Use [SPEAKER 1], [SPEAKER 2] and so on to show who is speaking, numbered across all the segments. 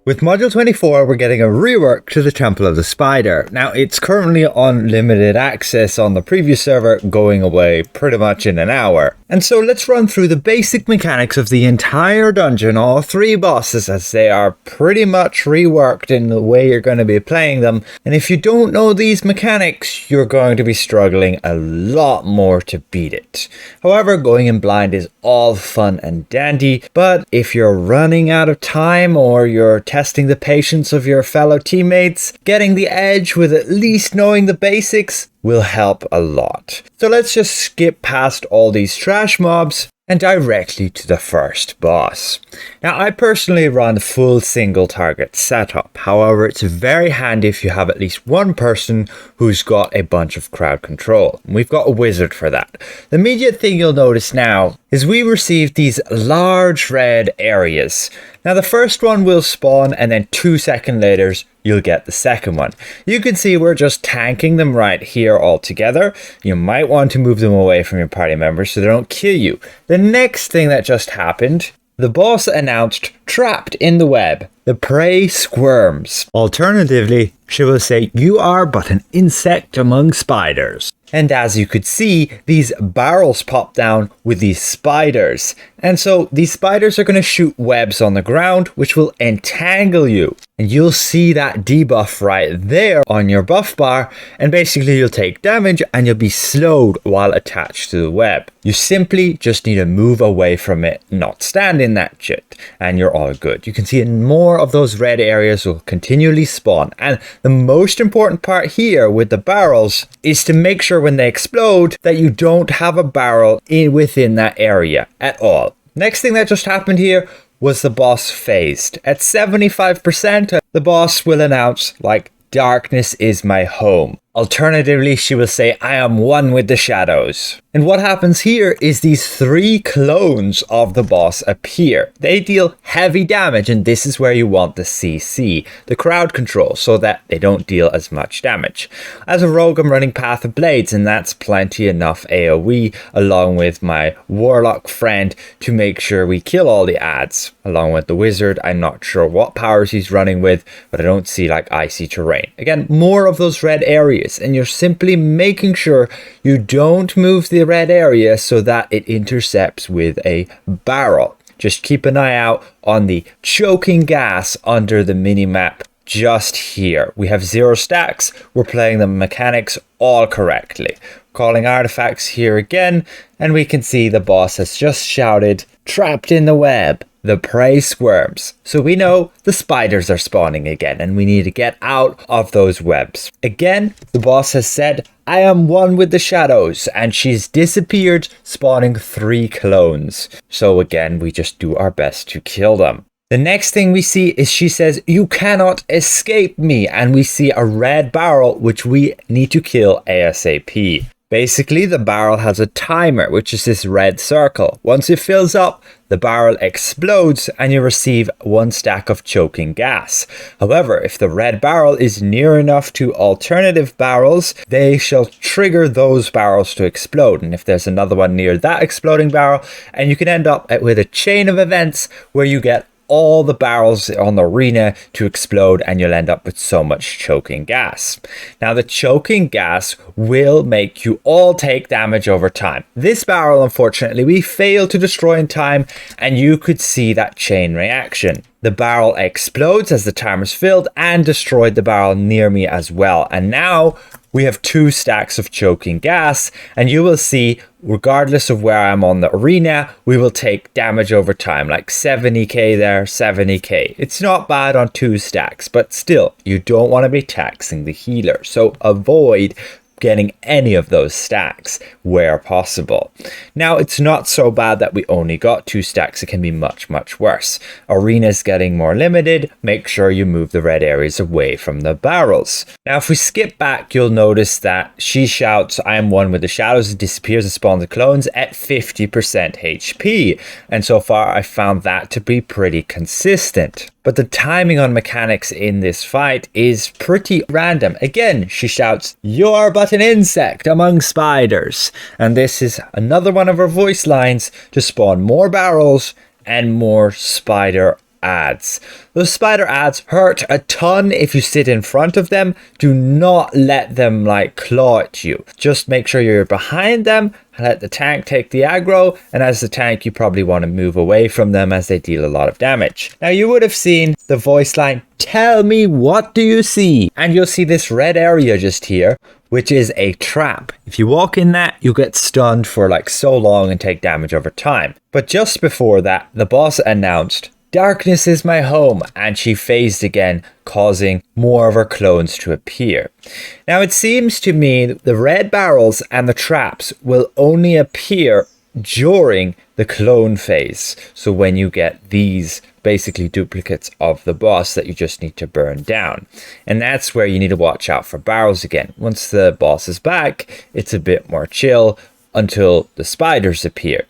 [SPEAKER 1] With Module 24, we're getting a rework to the Temple of the Spider. Now, it's currently on limited access on the previous server, going away pretty much in an hour. And so let's run through the basic mechanics of the entire dungeon, all 3 bosses, as they are pretty much reworked in the way you're going to be playing them. And if you don't know these mechanics, you're going to be struggling a lot more to beat it. However, going in blind is all fun and dandy, but if you're running out of time or you're testing the patience of your fellow teammates, getting the edge with at least knowing the basics will help a lot. So let's just skip past all these trash mobs and directly to the first boss. Now, I personally run full single target setup. However, it's very handy if you have at least one person who's got a bunch of crowd control. We've got a wizard for that. The immediate thing you'll notice now is we received these large red areas. Now, the first one will spawn and then 2 seconds later, you'll get the second one. You can see we're just tanking them right here all together. You might want to move them away from your party members so they don't kill you. The next thing that just happened, the boss announced trapped in the web. The prey squirms. Alternatively, she will say, you are but an insect among spiders. And as you could see, these barrels pop down with these spiders. And so these spiders are going to shoot webs on the ground, which will entangle you. And you'll see that debuff right there on your buff bar. And basically you'll take damage and you'll be slowed while attached to the web. You simply just need to move away from it, not stand in that shit. And you're all good. You can see more of those red areas will continually spawn. And the most important part here with the barrels is to make sure when they explode that you don't have a barrel within that area at all. Next thing that just happened here was the boss phased. At 75%, the boss will announce, like, darkness is my home. Alternatively, she will say, I am one with the shadows. And what happens here is these 3 clones of the boss appear. They deal heavy damage, and this is where you want the CC, the crowd control, so that they don't deal as much damage. As a rogue, I'm running Path of Blades, and that's plenty enough AoE, along with my warlock friend, to make sure we kill all the ads. Along with the wizard, I'm not sure what powers he's running with, but I don't see like icy terrain. Again, more of those red areas. And you're simply making sure you don't move the red area so that it intercepts with a barrel. Just keep an eye out on the choking gas under the minimap just here. We have 0 stacks. We're playing the mechanics all correctly. Calling artifacts here again, and we can see the boss has just shouted, trapped in the web. The prey squirms. So we know the spiders are spawning again and we need to get out of those webs. Again, the boss has said, I am one with the shadows, and she's disappeared, spawning 3 clones. So again, we just do our best to kill them. The next thing we see is she says, you cannot escape me. And we see a red barrel, which we need to kill ASAP. Basically, the barrel has a timer, which is this red circle. Once it fills up, the barrel explodes and you receive 1 stack of choking gas. However, if the red barrel is near enough to alternative barrels, they shall trigger those barrels to explode. And if there's another one near that exploding barrel, and you can end up with a chain of events where you get all the barrels on the arena to explode and you'll end up with so much choking gas. Now, the choking gas will make you all take damage over time. This barrel, unfortunately, we failed to destroy in time, and you could see that chain reaction. The barrel explodes as the timer's filled and destroyed the barrel near me as well. And now we have 2 stacks of choking gas, and you will see, regardless of where I'm on the arena, we will take damage over time, like 70k there, 70k. It's not bad on 2 stacks, but still, you don't want to be taxing the healer. So avoid getting any of those stacks where possible. Now, it's not so bad that we only got 2 stacks. It can be much, much worse. Arena's getting more limited. Make sure you move the red areas away from the barrels. Now, if we skip back, you'll notice that she shouts, I am one with the shadows. It disappears and spawns the clones at 50% HP. And so far, I found that to be pretty consistent. But the timing on mechanics in this fight is pretty random. Again, she shouts, you're but an insect among spiders. And this is another one of her voice lines to spawn more barrels and more spider ads. Those spider ads hurt a ton if you sit in front of them. Do not let them like claw at you. Just make sure you're behind them, let the tank take the aggro, and as the tank you probably want to move away from them as they deal a lot of damage. Now you would have seen the voice line, "Tell me, what do you see?" And you'll see this red area just here, which is a trap. If you walk in that, you'll get stunned for like so long and take damage over time. But just before that, the boss announced, "Darkness is my home," and she phased again, causing more of her clones to appear. Now it seems to me that the red barrels and the traps will only appear during the clone phase. So when you get these basically duplicates of the boss that you just need to burn down. And that's where you need to watch out for barrels again. Once the boss is back, it's a bit more chill until the spiders appear.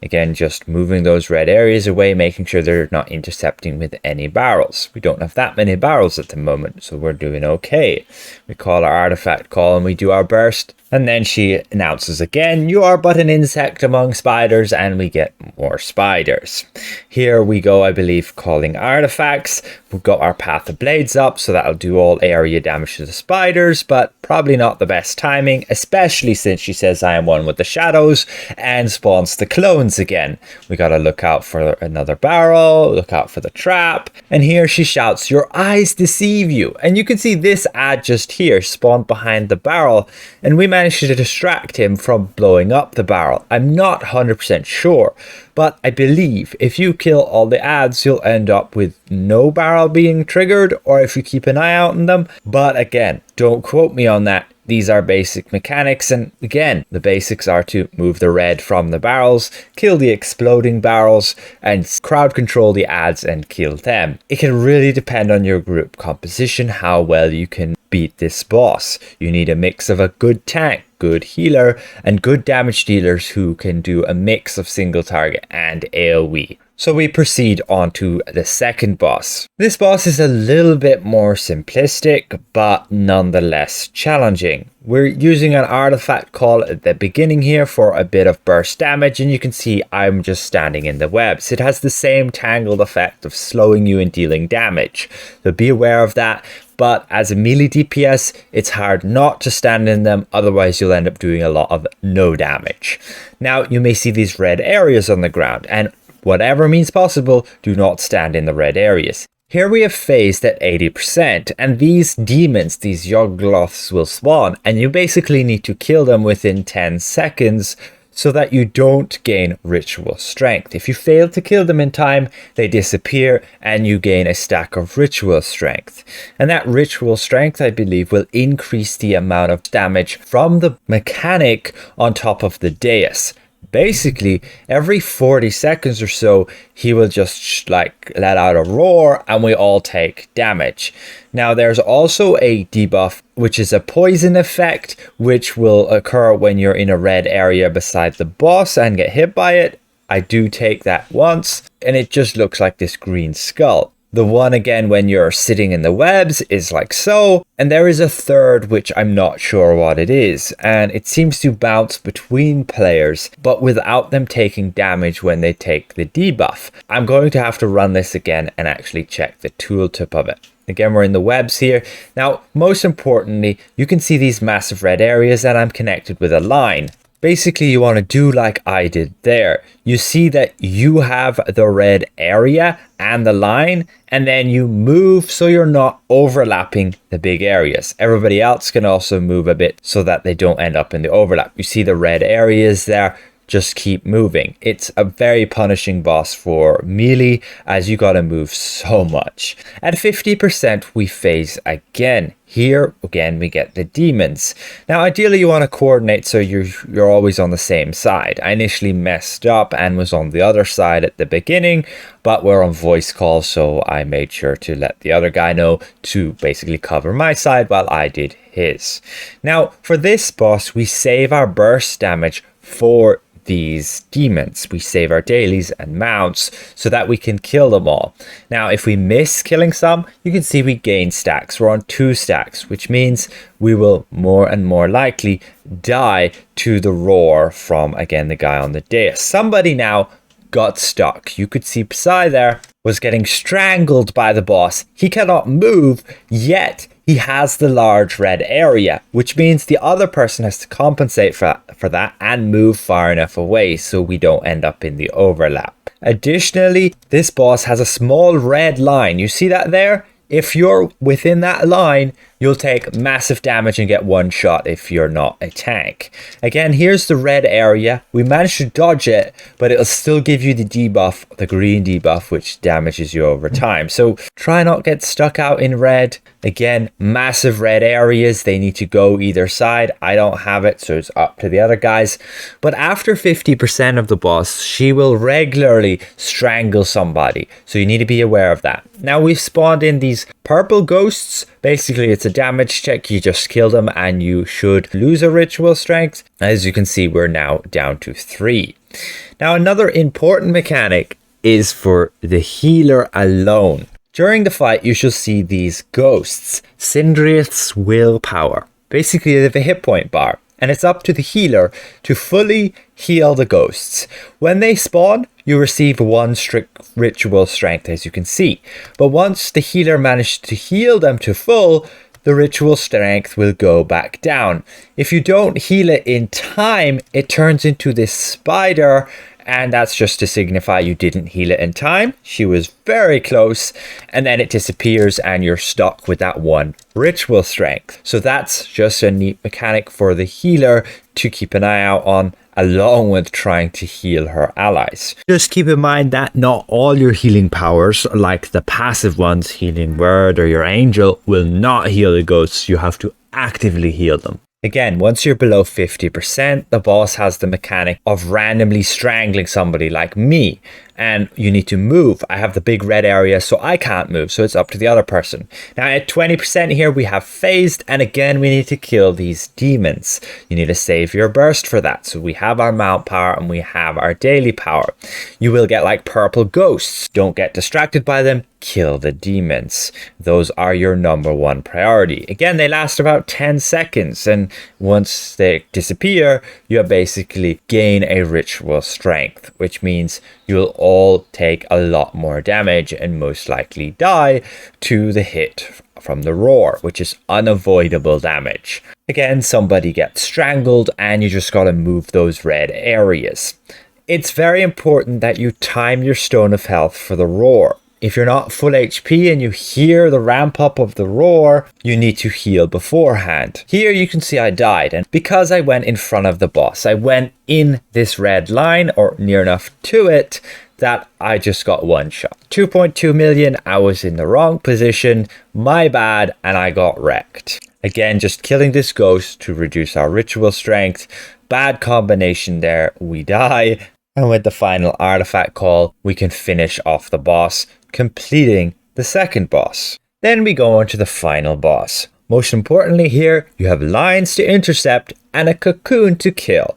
[SPEAKER 1] Again, just moving those red areas away, making sure they're not intercepting with any barrels. We don't have that many barrels at the moment, so we're doing okay. We call our artifact call and we do our burst. And then she announces again, "You are but an insect among spiders," and we get more spiders. Here we go, I believe, calling artifacts. We've got our Path of Blades up, so that'll do all area damage to the spiders, but probably not the best timing, especially since she says, "I am one with the shadows," and spawns the clones again. We gotta look out for another barrel, look out for the trap, and here she shouts, "Your eyes deceive you." And you can see this ad just here spawned behind the barrel, and we managed to distract him from blowing up the barrel. I'm not 100% sure, but I believe if you kill all the ads, you'll end up with no barrel being triggered, or if you keep an eye out on them. But again, don't quote me on that. These are basic mechanics, and again, the basics are to move the red from the barrels, kill the exploding barrels, and crowd control the ads and kill them. It can really depend on your group composition how well you can beat this boss. You need a mix of a good tank, good healer, and good damage dealers who can do a mix of single target and AoE. So we proceed on to the second boss. This boss is a little bit more simplistic, but nonetheless challenging. We're using an artifact call at the beginning here for a bit of burst damage, and you can see I'm just standing in the webs. It has the same tangled effect of slowing you and dealing damage, so be aware of that. But as a melee DPS, it's hard not to stand in them, otherwise you'll end up doing a lot of no damage. Now you may see these red areas on the ground, and whatever means possible, do not stand in the red areas. Here we have phased at 80%, and these demons, these Yogloths, will spawn, and you basically need to kill them within 10 seconds so that you don't gain ritual strength. If you fail to kill them in time, they disappear and you gain a stack of ritual strength. And that ritual strength, I believe, will increase the amount of damage from the mechanic on top of the dais. Basically, every 40 seconds or so, he will just like let out a roar and we all take damage. Now, there's also a debuff, which is a poison effect, which will occur when you're in a red area beside the boss and get hit by it. I do take that once, and it just looks like this green skull. The one again when you're sitting in the webs is like so, and there is a third which I'm not sure what it is, and it seems to bounce between players but without them taking damage when they take the debuff. I'm going to have to run this again and actually check the tooltip of it. Again, we're in the webs here. Now, most importantly, you can see these massive red areas and I'm connected with a line. Basically, you want to do like I did there. You see that you have the red area and the line, and then you move so you're not overlapping the big areas. Everybody else can also move a bit so that they don't end up in the overlap. You see the red areas there. Just keep moving. It's a very punishing boss for melee as you gotta move so much. At 50% we phase again. Here again we get the demons. Now ideally you want to coordinate so you're always on the same side. I initially messed up and was on the other side at the beginning, but we're on voice call, so I made sure to let the other guy know to basically cover my side while I did his. Now for this boss we save our burst damage for these demons. We save our dailies and mounts so that we can kill them all. Now if we miss killing some, you can see we gain stacks. We're on 2 stacks, which means we will more and more likely die to the roar from again the guy on the dais. Somebody now got stuck. You could see Psy there was getting strangled by the boss. He cannot move, yet he has the large red area, which means the other person has to compensate for that and move far enough away so we don't end up in the overlap. Additionally, this boss has a small red line. You see that there? If you're within that line, you'll take massive damage and get one shot if you're not a tank. Again, here's the red area. We managed to dodge it, but it'll still give you the debuff, the green debuff, which damages you over time. So try not get stuck out in red. Again, massive red areas. They need to go either side. I don't have it, so it's up to the other guys. But after 50% of the boss, she will regularly strangle somebody. So you need to be aware of that. Now we've spawned in these purple ghosts. Basically, it's a damage check. You just kill them and you should lose a ritual strength. As you can see, we're now down to 3. Now, another important mechanic is for the healer alone. During the fight, you shall see these ghosts, Sindriath's willpower. Basically, they have a hit point bar, and it's up to the healer to fully heal the ghosts. When they spawn, you receive 1 strict ritual strength, as you can see. But once the healer managed to heal them to full, the ritual strength will go back down. If you don't heal it in time, it turns into this spider, and that's just to signify you didn't heal it in time. She was very close, and then it disappears and you're stuck with that 1 ritual strength. So that's just a neat mechanic for the healer to keep an eye out on, along with trying to heal her allies. Just keep in mind that not all your healing powers, like the passive ones, Healing Word or your Angel, will not heal the ghosts. You have to actively heal them. Again, once you're below 50%, the boss has the mechanic of randomly strangling somebody like me, and you need to move. I have the big red area, so I can't move, so it's up to the other person. Now at 20% here, we have phased, and again, we need to kill these demons. You need to save your burst for that. So we have our mount power and we have our daily power. You will get like purple ghosts. Don't get distracted by them. Kill the demons. Those are your number 1 priority. Again, they last about 10 seconds, and once they disappear, you basically gain a ritual strength, which means you'll all take a lot more damage and most likely die to the hit from the roar, which is unavoidable damage. Again, somebody gets strangled and you just gotta move those red areas. It's very important that you time your Stone of Health for the roar. If you're not full HP and you hear the ramp up of the roar, you need to heal beforehand. Here you can see I died, and because I went in front of the boss, I went in this red line or near enough to it, that I just got 1 shot. 2.2 million, I was in the wrong position, my bad, and I got wrecked. Again, just killing this ghost to reduce our ritual strength. Bad combination there, we die. And with the final artifact call, we can finish off the boss, completing the second boss. Then we go on to the final boss. Most importantly here, you have lines to intercept and a cocoon to kill.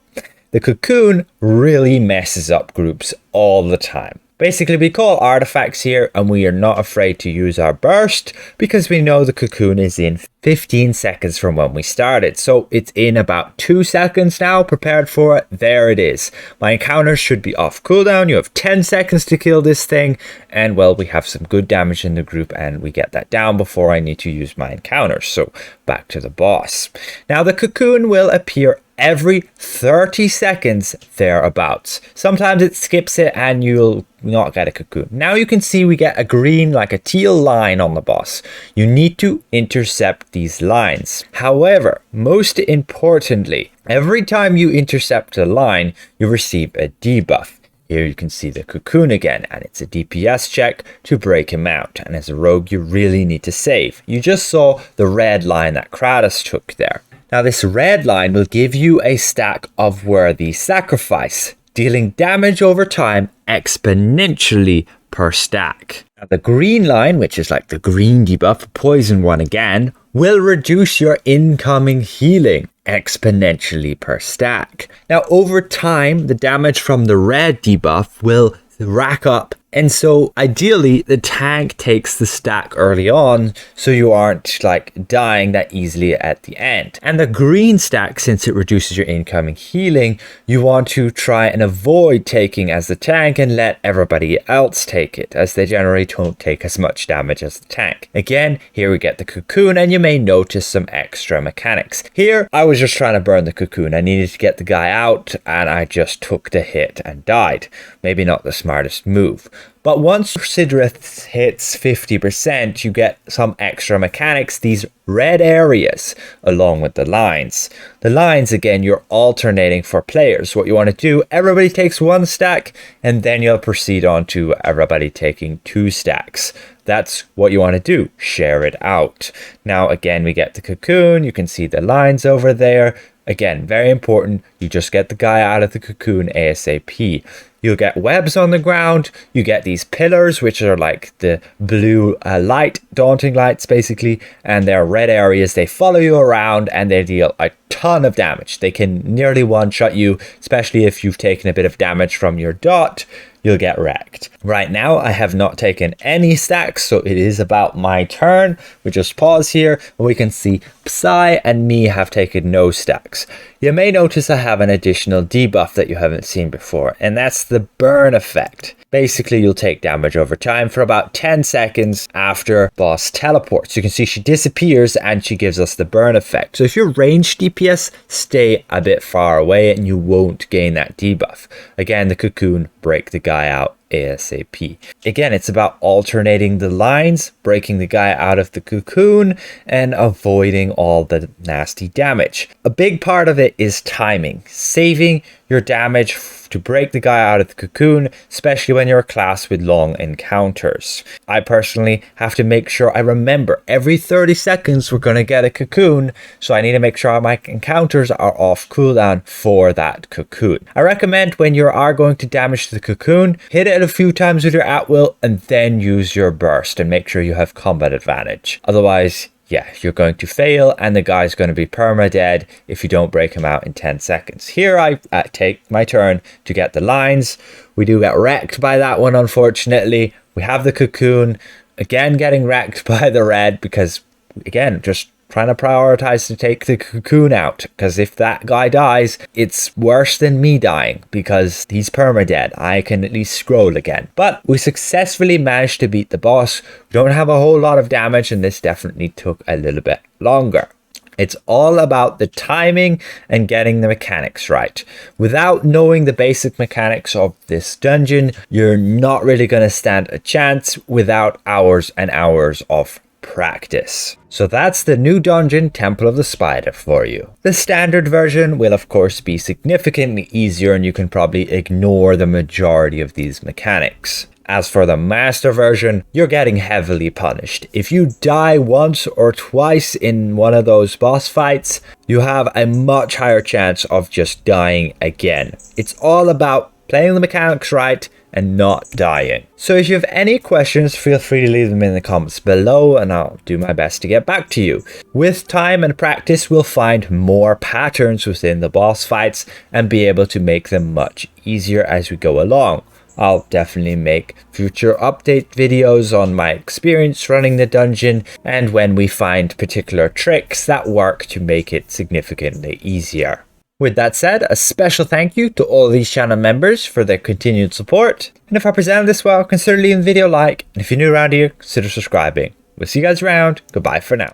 [SPEAKER 1] The cocoon really messes up groups all the time. Basically, we call artifacts here and we are not afraid to use our burst because we know the cocoon is in 15 seconds from when we started. So it's in about 2 seconds now, prepared for it. There it is. My encounters should be off cooldown. You have 10 seconds to kill this thing. And well, we have some good damage in the group and we get that down before I need to use my encounters. So back to the boss. Now the cocoon will appear every 30 seconds thereabouts. Sometimes it skips it and you'll not get a cocoon. Now you can see we get a green, like a teal line on the boss. You need to intercept these lines. However, most importantly, every time you intercept a line, you receive a debuff. Here you can see the cocoon again, and it's a DPS check to break him out. And as a rogue, you really need to save. You just saw the red line that Kratos took there. Now this red line will give you a stack of worthy sacrifice, dealing damage over time exponentially per stack. Now the green line, which is like the green debuff, poison one again, will reduce your incoming healing exponentially per stack. Now over time, the damage from the red debuff will rack up And so ideally the tank takes the stack early on so you aren't like dying that easily at the end. And the green stack, since it reduces your incoming healing, you want to try and avoid taking as the tank and let everybody else take it, as they generally don't take as much damage as the tank. Again, here we get the cocoon, and you may notice some extra mechanics. Here I was just trying to burn the cocoon. I needed to get the guy out and I just took the hit and died. Maybe not the smartest move. But once Sidrith hits 50%, you get some extra mechanics, these red areas along with the lines. The lines, again, you're alternating for players. What you want to do, everybody takes 1 stack, and then you'll proceed on to everybody taking 2 stacks. That's what you want to do, share it out. Now, again, we get the cocoon, you can see the lines over there. Again, very important, you just get the guy out of the cocoon ASAP. You'll get webs on the ground, you get these pillars, which are like the blue light, daunting lights basically, and they're red areas. They follow you around and they deal a ton of damage. They can nearly one-shot you, especially if you've taken a bit of damage from your dot. You'll get wrecked. Right now, I have not taken any stacks, so it is about my turn. We just pause here, and we can see Psy and me have taken no stacks. You may notice I have an additional debuff that you haven't seen before, and that's the burn effect. Basically, you'll take damage over time for about 10 seconds after boss teleports. You can see she disappears and she gives us the burn effect. So if you're ranged DPS, stay a bit far away and you won't gain that debuff. Again, the cocoon, break the guy out ASAP. Again, it's about alternating the lines, breaking the guy out of the cocoon, and avoiding all the nasty damage. A big part of it is timing, saving your damage to break the guy out of the cocoon, especially when you're a class with long encounters. I personally have to make sure I remember every 30 seconds we're going to get a cocoon, so I need to make sure my encounters are off cooldown for that cocoon. I recommend when you are going to damage the cocoon, hit it a few times with your at-will and then use your burst and make sure you have combat advantage. Otherwise, yeah, you're going to fail and the guy's going to be perma-dead if you don't break him out in 10 seconds. Here I take my turn to get the lines. We do get wrecked by that one, unfortunately. We have the cocoon, again getting wrecked by the red because, again, just trying to prioritize to take the cocoon out, because if that guy dies, it's worse than me dying because he's perma-dead. I can at least scroll again. But we successfully managed to beat the boss. We don't have a whole lot of damage, and this definitely took a little bit longer. It's all about the timing and getting the mechanics right. Without knowing the basic mechanics of this dungeon, you're not really going to stand a chance without hours and hours of practice. So that's the new dungeon, Temple of the Spider, for you. The standard version will of course be significantly easier, and you can probably ignore the majority of these mechanics. As for the master version, you're getting heavily punished. If you die once or twice in one of those boss fights, you have a much higher chance of just dying again. It's all about playing the mechanics right and not dying. So if you have any questions, feel free to leave them in the comments below and I'll do my best to get back to you. With time and practice, we'll find more patterns within the boss fights and be able to make them much easier as we go along. I'll definitely make future update videos on my experience running the dungeon and when we find particular tricks that work to make it significantly easier. With that said, a special thank you to all these channel members for their continued support. And if I presented this well, consider leaving the video a like. And if you're new around here, consider subscribing. We'll see you guys around. Goodbye for now.